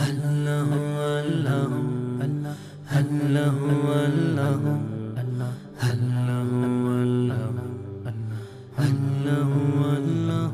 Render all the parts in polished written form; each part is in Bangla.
আল্লাহ আল্লাহ আল্লাহ আল্লাহ আল্লাহ আল্লাহ আল্লাহ আল্লাহ আল্লাহ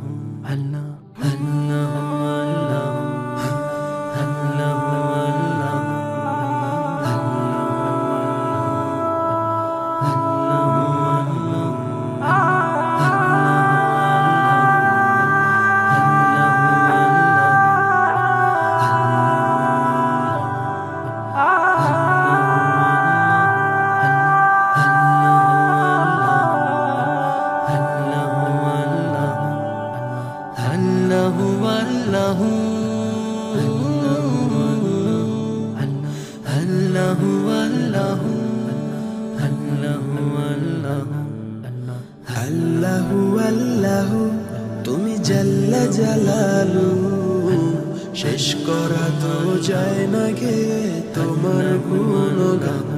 আল্লাহু আল্লাহু তুমি জাল্লা জালালু, শেষ করা তো যায় না গে তোমার গুণগান।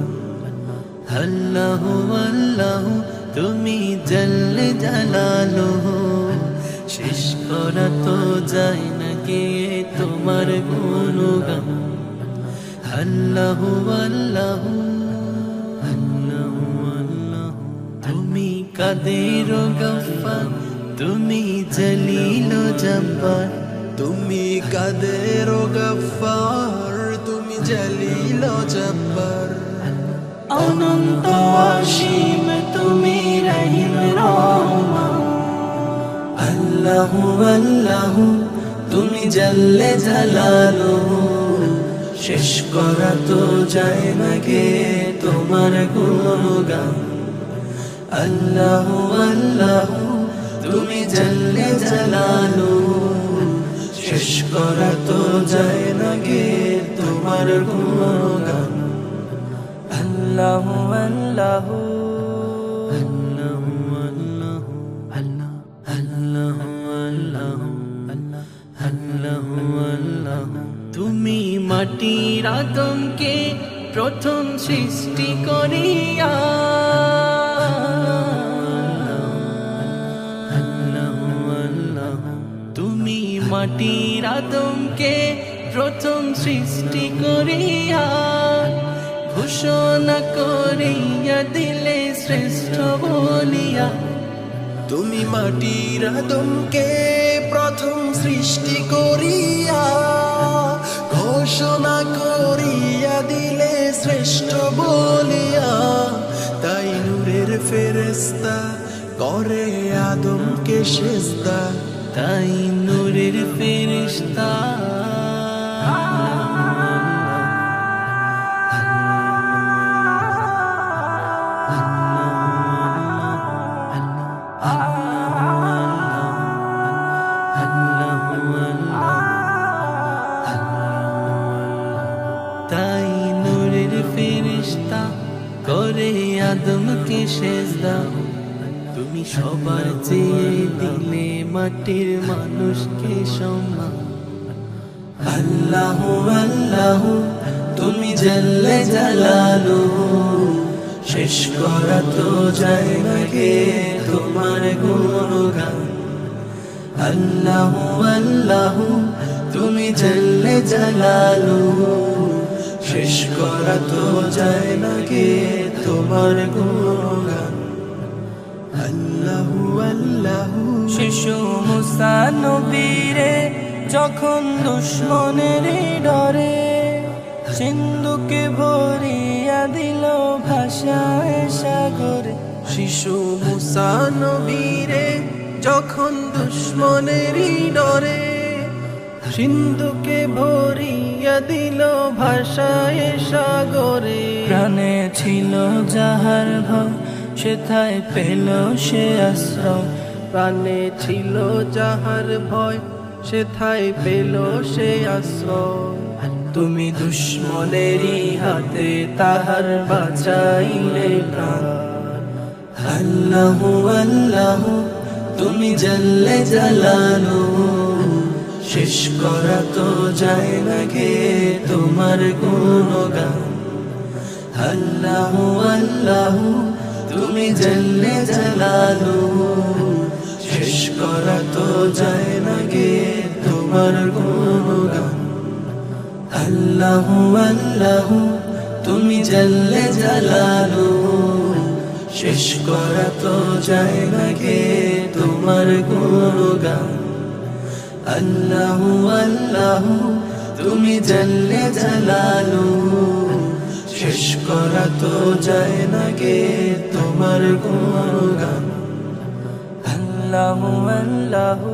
আল্লাহু আল্লাহু তুমি জাল্লে জালালু, শেষ করা তো যায় না গে তোমার গুণগান। আল্লাহু আল্লাহু তুমি কাদের গফফার, তুমি জলিল জব্বার। তুমি কাদের গফফার, তুমি জলিল জব্বার। অনন্ত অসীম তুমি রহিম রহমান। আল্লাহু আল্লাহু তুমি জাল্লে জালালু, শেষ করা তো যায় না গে তোমার গুণগান। আল্লাহু আল্লাহু তুমি জাল্লে জালালু, শেষ করা তো যায় না গে তোমার গুণগান। আল্লাহু আল্লাহু আল্লাহু আল্লাহু আল্লাহু আল্লাহু আল্লাহু আল্লাহু তুমি মাটির আদমকে প্রথম সৃষ্টি করিয়া, তুমি মাটির আদমকে প্রথম সৃষ্টি করিয়া, ঘোষণা করিয়া দিলে শ্রেষ্ঠ বলিয়া। তুমি মাটির আদমকে প্রথম সৃষ্টি করিয়া, ঘোষণা করিয়া দিলে শ্রেষ্ঠ বলিয়া। তাই নূরের ফেরেশতা করে আদমকে সেজদা, তাই নূরের ফেরেশতা তাই নূরের ফেরেশতা করে আদমকে সেজদা। তুমি সবার চেয়ে দিলে মাটির মানুষকে সম্মান। আল্লাহু আল্লাহু তুমি জাল্লে জালালু, শেষ করা তো যায় না গে তোমার গুণগান। আল্লাহু আল্লাহু তুমি জাল্লে জালালু, শেষ করা তো যায় না গে তোমার গুণগান। আল্লাহু আল্লাহু শিশু মুসা নবীরে যখন দুশ্মনের ডরে, সিন্ধুকে ভরিয়া দিল ভাষায় সাগরে। শিশু মুসা নবীরে যখন দুশ্মনেরই ডরে, সিন্ধুকে ভরিয়া দিল ভাষায় সাগরে। প্রাণে ছিল যাহার ভয়, সেথায় পেল সে আশ্রয়। প্রাণে ছিল যাহার ভয়, সেথায় পেল সে আশ্রয়। তুমি দুশ্মনেরই হাতে তাহার বাঁচাইলে প্রাণ। আল্লাহু আল্লাহু তুমি জাল্লে জালালু, শেষ করা তো যায় না গে তোমার গুণগান। আল্লাহু আল্লাহু তুমি জাল্লে জালালু, শেষ করা তো যায় না গে তোমার গুণগান। আল্লাহু আল্লাহু তুমি জাল্লে জালালু, শেষ করা তো যায় না গে তোমার গুণগান। আল্লাহু আল্লাহু তুমি জাল্লে জালালু, শেষ করা তো যায় না গে তোমার গুণগান। আল্লাহু আল্লাহু